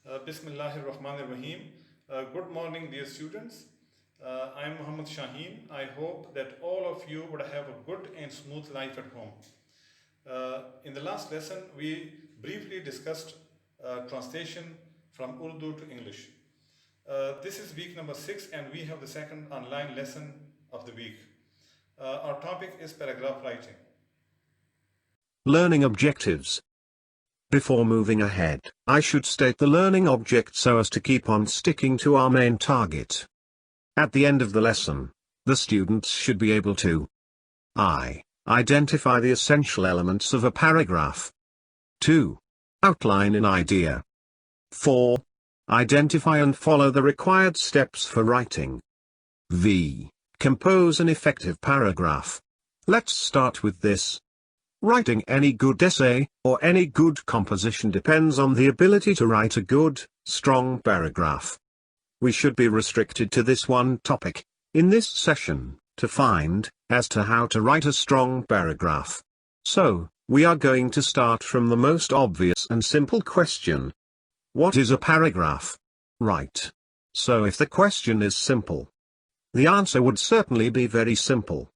Bismillahir Rahmanir Rahim. Good morning, dear students. I'm Muhammad Shaheen. I hope that all of you would have a good and smooth life at home. In the last lesson, we briefly discussed translation from Urdu to English. This is week number 6, and we have the second online lesson of the week. Our topic is paragraph writing. Learning objectives. Before moving ahead, I should state the learning object so as to keep on sticking to our main target. At the end of the lesson, the students should be able to I. Identify the essential elements of a paragraph. 2. Outline an idea. 4. Identify and follow the required steps for writing. V. Compose an effective paragraph. Let's start with this. Writing any good essay, or any good composition depends on the ability to write a good, strong paragraph. We should be restricted to this one topic, in this session, to find, as to how to write a strong paragraph. So, we are going to start from the most obvious and simple question. What is a paragraph? Right. So if the question is simple, the answer would certainly be very simple.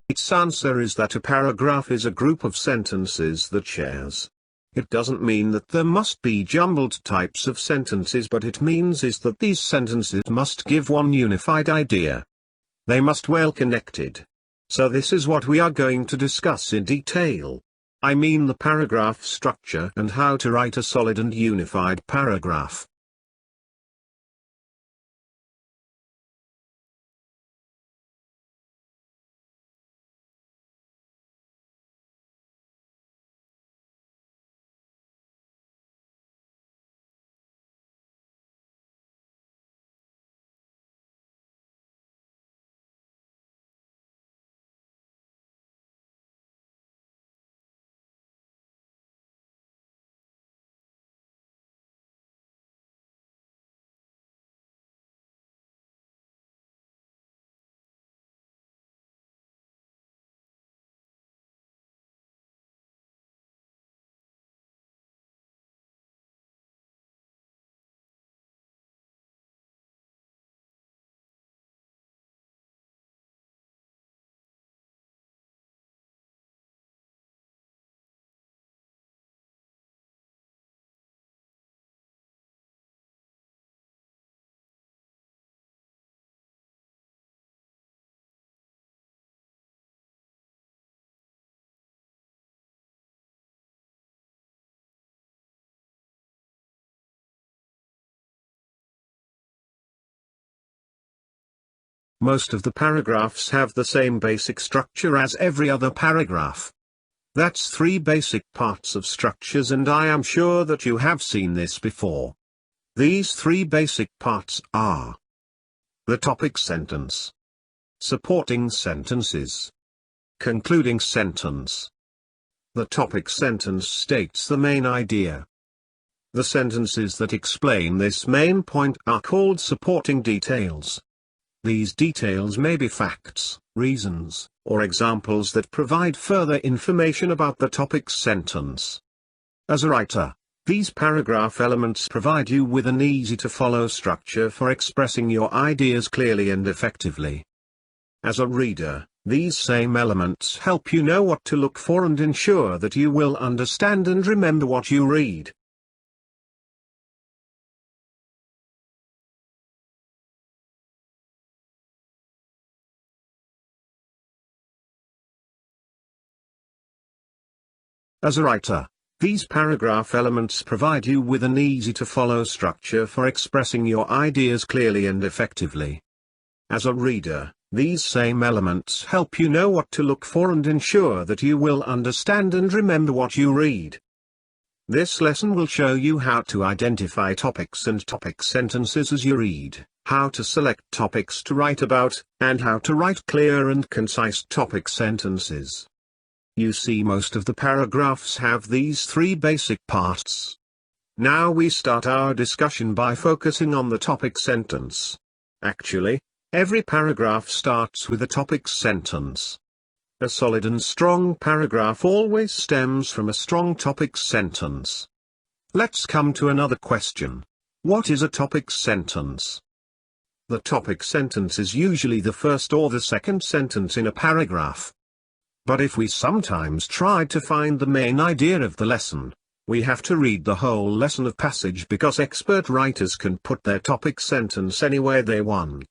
Its answer is that a paragraph is a group of sentences that shares. It doesn't mean that there must be jumbled types of sentences, but it means is that these sentences must give one unified idea. They must well connected. So this is what we are going to discuss in detail. I mean the paragraph structure and how to write a solid and unified paragraph. Most of the paragraphs have the same basic structure as every other paragraph. That's 3 basic parts of structures, and I am sure that you have seen this before. These 3 basic parts are the topic sentence, supporting sentences, concluding sentence. The topic sentence states the main idea. The sentences that explain this main point are called supporting details. These details may be facts, reasons, or examples that provide further information about the topic's sentence. As a writer, these paragraph elements provide you with an easy-to-follow structure for expressing your ideas clearly and effectively. As a reader, these same elements help you know what to look for and ensure that you will understand and remember what you read. As a writer, these paragraph elements provide you with an easy-to-follow structure for expressing your ideas clearly and effectively. As a reader, these same elements help you know what to look for and ensure that you will understand and remember what you read. This lesson will show you how to identify topics and topic sentences as you read, how to select topics to write about, and how to write clear and concise topic sentences. You see, most of the paragraphs have these 3 basic parts. Now we start our discussion by focusing on the topic sentence. Actually, every paragraph starts with a topic sentence. A solid and strong paragraph always stems from a strong topic sentence. Let's come to another question. What is a topic sentence? The topic sentence is usually the first or the second sentence in a paragraph. But if we sometimes try to find the main idea of the lesson, we have to read the whole lesson of passage because expert writers can put their topic sentence anywhere they want.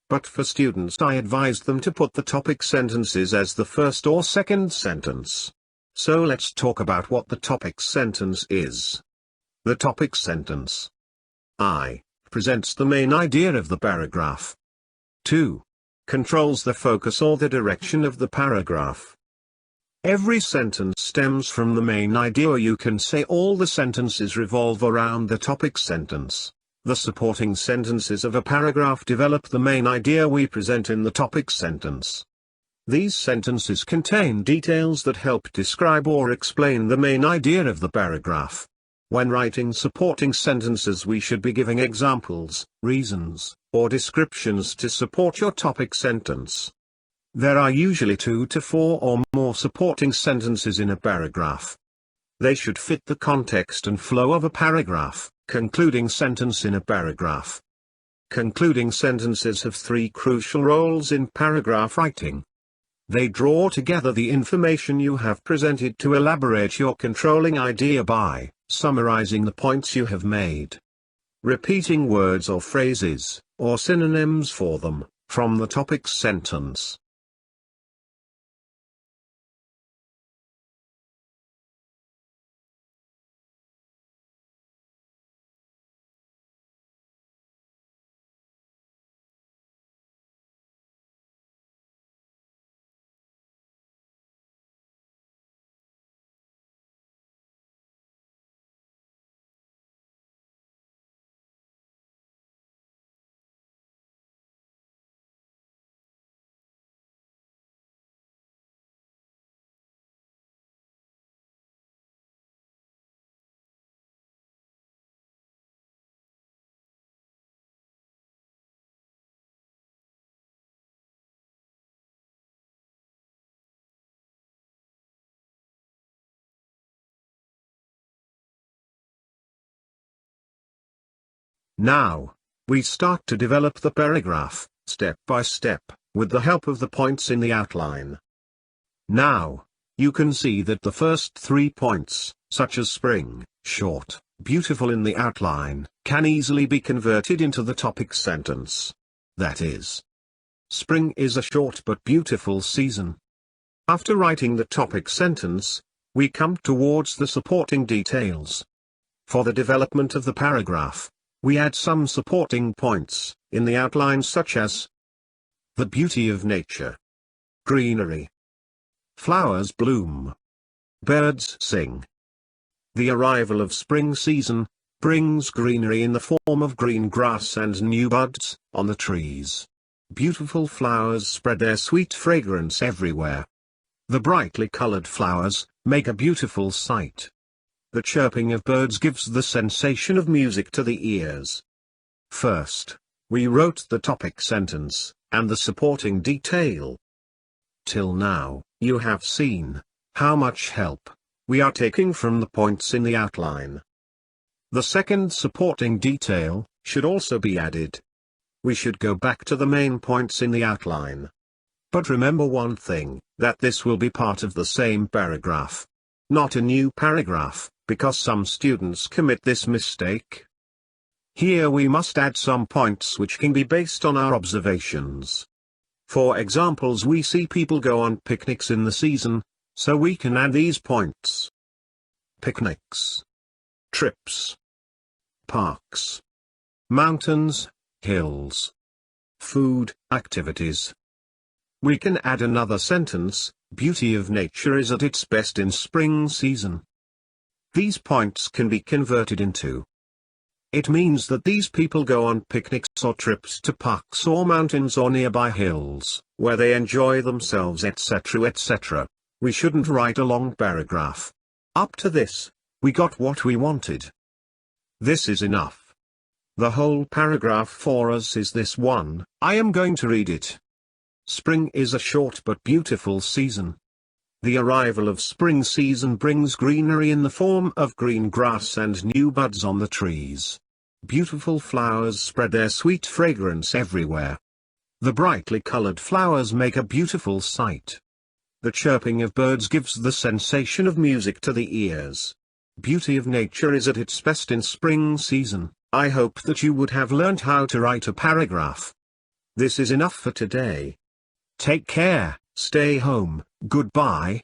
But for students, I advise them to put the topic sentences as the first or second sentence. So let's talk about what the topic sentence is. The topic sentence. I. Presents the main idea of the paragraph. 2. Controls the focus or the direction of the paragraph. Every sentence stems from the main idea. You can say all the sentences revolve around the topic sentence. The supporting sentences of a paragraph develop the main idea we present in the topic sentence. These sentences contain details that help describe or explain the main idea of the paragraph. When writing supporting sentences, we should be giving examples, reasons, or descriptions to support your topic sentence. There are usually 2 to 4 or more supporting sentences in a paragraph. They should fit the context and flow of a paragraph. Concluding sentence in a paragraph. Concluding sentences have 3 crucial roles in paragraph writing. They draw together the information you have presented to elaborate your controlling idea by summarizing the points you have made. Repeating words or phrases, or synonyms for them, from the topic sentence. Now, we start to develop the paragraph, step by step, with the help of the points in the outline. Now, you can see that the first 3 points, such as spring, short, beautiful in the outline, can easily be converted into the topic sentence. That is, spring is a short but beautiful season. After writing the topic sentence, we come towards the supporting details. For the development of the paragraph, we add some supporting points in the outline, such as the beauty of nature, greenery, flowers bloom, birds sing. The arrival of spring season brings greenery in the form of green grass and new buds on the trees. Beautiful flowers spread their sweet fragrance everywhere. The brightly colored flowers make a beautiful sight. The chirping of birds gives the sensation of music to the ears. First, we wrote the topic sentence, and the supporting detail. Till now, you have seen how much help we are taking from the points in the outline. The second supporting detail should also be added. We should go back to the main points in the outline. But remember one thing, that this will be part of the same paragraph, not a new paragraph, because some students commit this mistake. Here we must add some points which can be based on our observations. For examples, we see people go on picnics in the season, so we can add these points. Picnics, trips, parks, mountains, hills, food, activities. We can add another sentence, beauty of nature is at its best in spring season. These points can be converted into. It means that these people go on picnics or trips to parks or mountains or nearby hills, where they enjoy themselves, etc., etc. We shouldn't write a long paragraph. Up to this, we got what we wanted. This is enough. The whole paragraph for us is this one. I am going to read it. Spring is a short but beautiful season. The arrival of spring season brings greenery in the form of green grass and new buds on the trees. Beautiful flowers spread their sweet fragrance everywhere. The brightly colored flowers make a beautiful sight. The chirping of birds gives the sensation of music to the ears. Beauty of nature is at its best in spring season. I hope that you would have learnt how to write a paragraph. This is enough for today. Take care, stay home, goodbye.